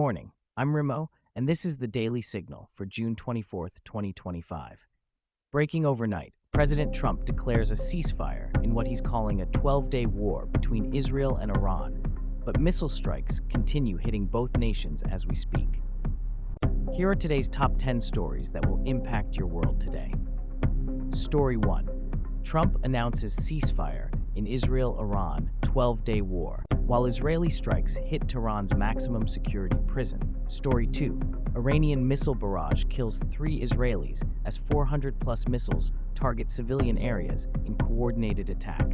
morning. I'm Rimo, and this is the Daily Signal for June 24th, 2025. Breaking overnight, President Trump declares a ceasefire in what he's calling a 12-day war between Israel and Iran, but missile strikes continue hitting both nations as we speak. Here are today's top 10 stories that will impact your world today. Story 1. Trump announces ceasefire in Israel-Iran 12-day war, while Israeli strikes hit Tehran's maximum security prison. Story 2. Iranian missile barrage kills 3 Israelis as 400-plus missiles target civilian areas in coordinated attack.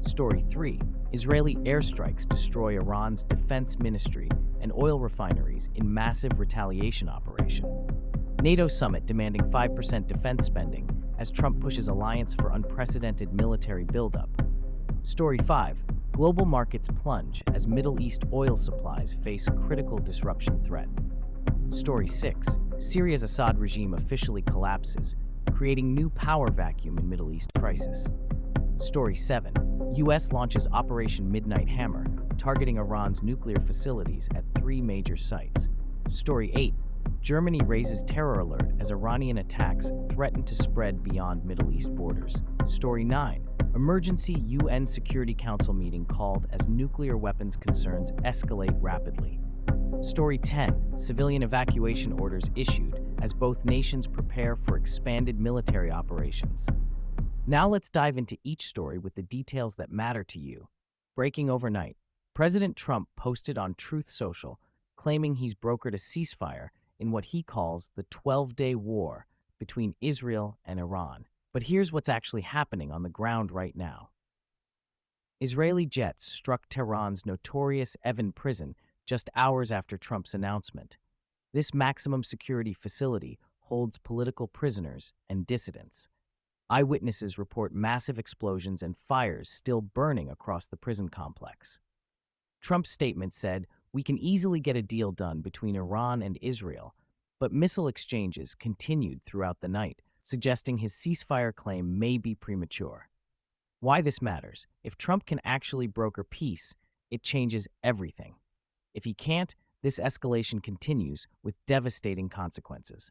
Story 3. Israeli airstrikes destroy Iran's defense ministry and oil refineries in massive retaliation operation. NATO summit demanding 5% defense spending as Trump pushes alliance for unprecedented military buildup. Story 5. Global markets plunge as Middle East oil supplies face critical disruption threat. Story 6. Syria's Assad regime officially collapses, creating new power vacuum in Middle East crisis. Story 7. U.S. launches Operation Midnight Hammer, targeting Iran's nuclear facilities at 3 major sites. Story 8. Germany raises terror alert as Iranian attacks threaten to spread beyond Middle East borders. Story 9. Emergency UN Security Council meeting called as nuclear weapons concerns escalate rapidly. Story 10. Civilian evacuation orders issued as both nations prepare for expanded military operations. Now let's dive into each story with the details that matter to you. Breaking overnight, President Trump posted on Truth Social, claiming he's brokered a ceasefire in what he calls the 12-day war between Israel and Iran. But here's what's actually happening on the ground right now. Israeli jets struck Tehran's notorious Evin prison just hours after Trump's announcement. This maximum security facility holds political prisoners and dissidents. Eyewitnesses report massive explosions and fires still burning across the prison complex. Trump's statement said, "We can easily get a deal done between Iran and Israel," but missile exchanges continued throughout the night, suggesting his ceasefire claim may be premature. Why this matters: if Trump can actually broker peace, it changes everything. If he can't, this escalation continues with devastating consequences.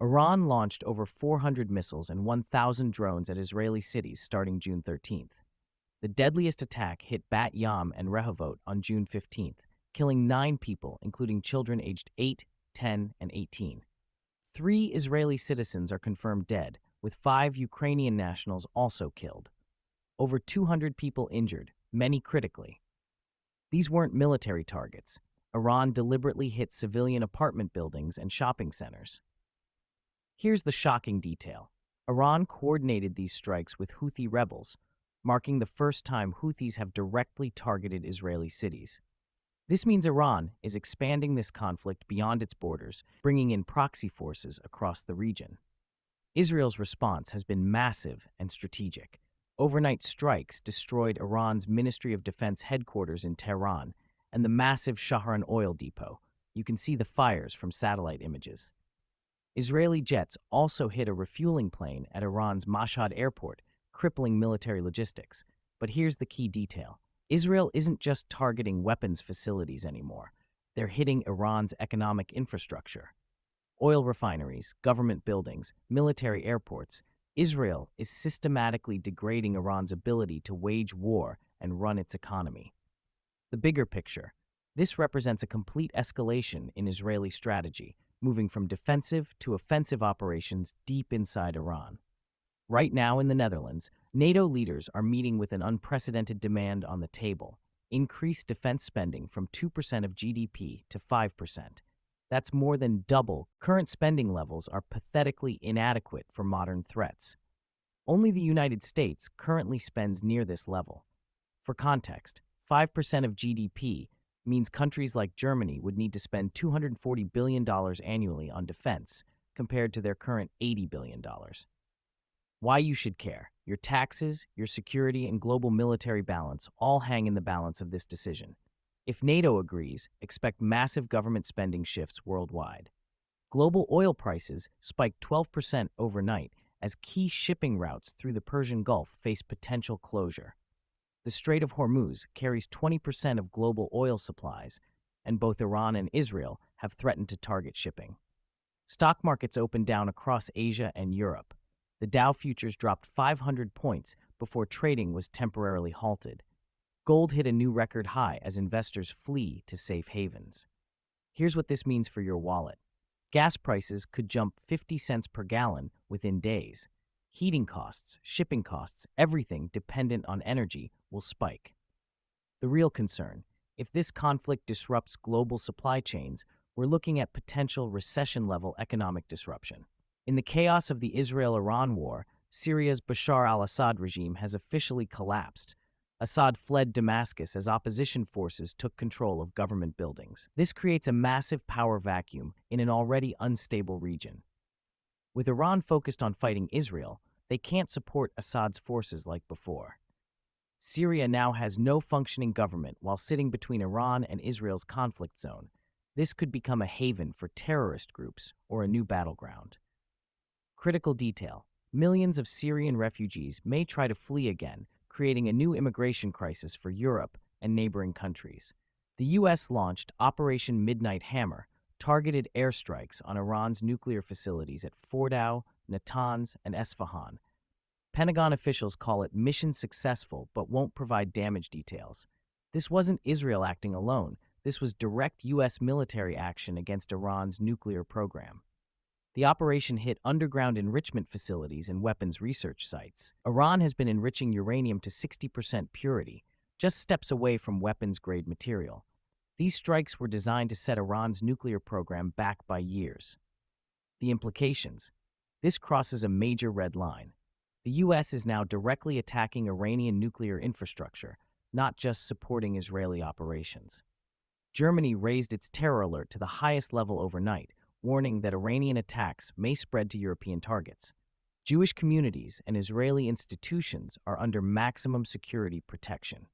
Iran launched over 400 missiles and 1,000 drones at Israeli cities starting June 13th. The deadliest attack hit Bat Yam and Rehovot on June 15th, killing 9 people, including children aged 8, 10, and 18. 3 Israeli citizens are confirmed dead, with 5 Ukrainian nationals also killed. Over 200 people injured, many critically. These weren't military targets. Iran deliberately hit civilian apartment buildings and shopping centers. Here's the shocking detail. Iran coordinated these strikes with Houthi rebels, marking the first time Houthis have directly targeted Israeli cities. This means Iran is expanding this conflict beyond its borders, bringing in proxy forces across the region. Israel's response has been massive and strategic. Overnight strikes destroyed Iran's Ministry of Defense headquarters in Tehran and the massive Shahran oil depot. You can see the fires from satellite images. Israeli jets also hit a refueling plane at Iran's Mashhad airport, crippling military logistics. But here's the key detail. Israel isn't just targeting weapons facilities anymore. They're hitting Iran's economic infrastructure. Oil refineries, government buildings, military airports. Israel is systematically degrading Iran's ability to wage war and run its economy. The bigger picture. This represents a complete escalation in Israeli strategy, moving from defensive to offensive operations deep inside Iran. Right now in the Netherlands, NATO leaders are meeting with an unprecedented demand on the table: increase defense spending from 2% of GDP to 5%. That's more than double. Current spending levels are pathetically inadequate for modern threats. Only the United States currently spends near this level. For context, 5% of GDP means countries like Germany would need to spend $240 billion annually on defense, compared to their current $80 billion. Why you should care: your taxes, your security, and global military balance all hang in the balance of this decision. If NATO agrees, expect massive government spending shifts worldwide. Global oil prices spiked 12% overnight as key shipping routes through the Persian Gulf face potential closure. The Strait of Hormuz carries 20% of global oil supplies, and both Iran and Israel have threatened to target shipping. Stock markets opened down across Asia and Europe. The Dow futures dropped 500 points before trading was temporarily halted. Gold hit a new record high as investors flee to safe havens. Here's what this means for your wallet. Gas prices could jump 50 cents per gallon within days. Heating costs, shipping costs, everything dependent on energy will spike. The real concern, if this conflict disrupts global supply chains, we're looking at potential recession-level economic disruption. In the chaos of the Israel-Iran war, Syria's Bashar al-Assad regime has officially collapsed. Assad fled Damascus as opposition forces took control of government buildings. This creates a massive power vacuum in an already unstable region. With Iran focused on fighting Israel, they can't support Assad's forces like before. Syria now has no functioning government while sitting between Iran and Israel's conflict zone. This could become a haven for terrorist groups or a new battleground. Critical detail: millions of Syrian refugees may try to flee again, creating a new immigration crisis for Europe and neighboring countries. The U.S. launched Operation Midnight Hammer, targeted airstrikes on Iran's nuclear facilities at Fordow, Natanz, and Esfahan. Pentagon officials call it mission successful but won't provide damage details. This wasn't Israel acting alone. This was direct U.S. military action against Iran's nuclear program. The operation hit underground enrichment facilities and weapons research sites. Iran has been enriching uranium to 60% purity, just steps away from weapons-grade material. These strikes were designed to set Iran's nuclear program back by years. The implications: this crosses a major red line. The U.S. is now directly attacking Iranian nuclear infrastructure, not just supporting Israeli operations. Germany raised its terror alert to the highest level overnight, warning that Iranian attacks may spread to European targets. Jewish communities and Israeli institutions are under maximum security protection.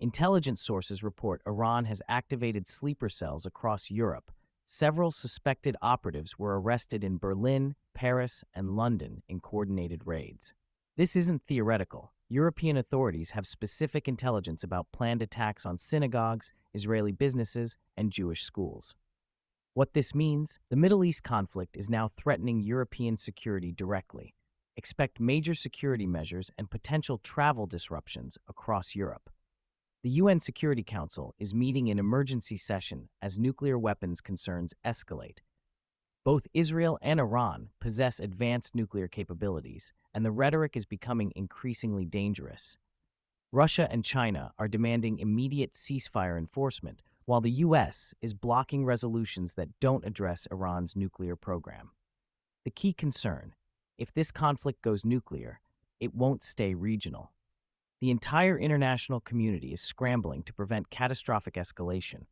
Intelligence sources report Iran has activated sleeper cells across Europe. Several suspected operatives were arrested in Berlin, Paris, and London in coordinated raids. This isn't theoretical. European authorities have specific intelligence about planned attacks on synagogues, Israeli businesses, and Jewish schools. What this means: the Middle East conflict is now threatening European security directly. Expect major security measures and potential travel disruptions across Europe. The UN Security Council is meeting in emergency session as nuclear weapons concerns escalate. Both Israel and Iran possess advanced nuclear capabilities, and the rhetoric is becoming increasingly dangerous. Russia and China are demanding immediate ceasefire enforcement, while the U.S. is blocking resolutions that don't address Iran's nuclear program. The key concern: if this conflict goes nuclear, it won't stay regional. The entire international community is scrambling to prevent catastrophic escalation.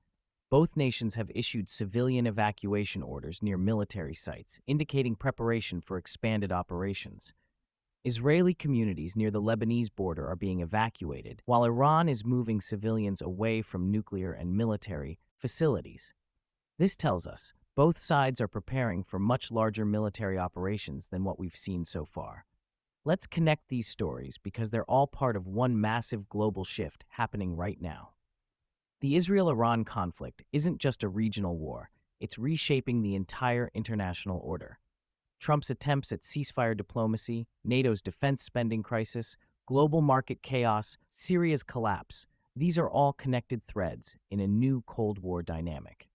Both nations have issued civilian evacuation orders near military sites, indicating preparation for expanded operations. Israeli communities near the Lebanese border are being evacuated, while Iran is moving civilians away from nuclear and military facilities. This tells us both sides are preparing for much larger military operations than what we've seen so far. Let's connect these stories because they're all part of one massive global shift happening right now. The Israel-Iran conflict isn't just a regional war, it's reshaping the entire international order. Trump's attempts at ceasefire diplomacy, NATO's defense spending crisis, global market chaos, Syria's collapse, these are all connected threads in a new Cold War dynamic.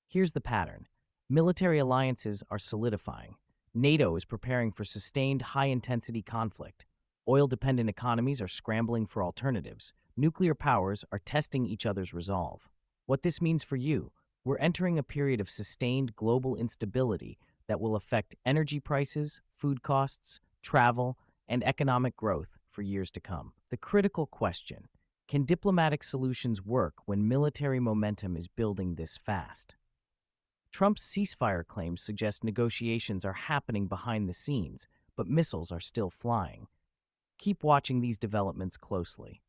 Here's the pattern. Military alliances are solidifying. NATO is preparing for sustained high-intensity conflict. Oil-dependent economies are scrambling for alternatives. Nuclear powers are testing each other's resolve. What this means for you: we're entering a period of sustained global instability that will affect energy prices, food costs, travel, and economic growth for years to come. The critical question: can diplomatic solutions work when military momentum is building this fast? Trump's ceasefire claims suggest negotiations are happening behind the scenes, but missiles are still flying. Keep watching these developments closely.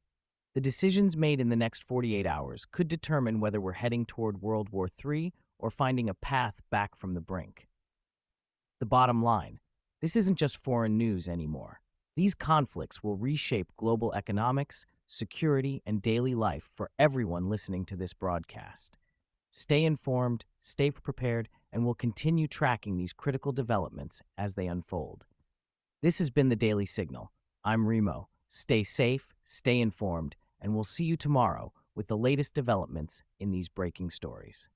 The decisions made in the next 48 hours could determine whether we're heading toward World War III or finding a path back from the brink. The bottom line: this isn't just foreign news anymore. These conflicts will reshape global economics, security, and daily life for everyone listening to this broadcast. Stay informed, stay prepared, and we'll continue tracking these critical developments as they unfold. This has been the Daily Signal. I'm Remo. Stay safe, stay informed, and we'll see you tomorrow with the latest developments in these breaking stories.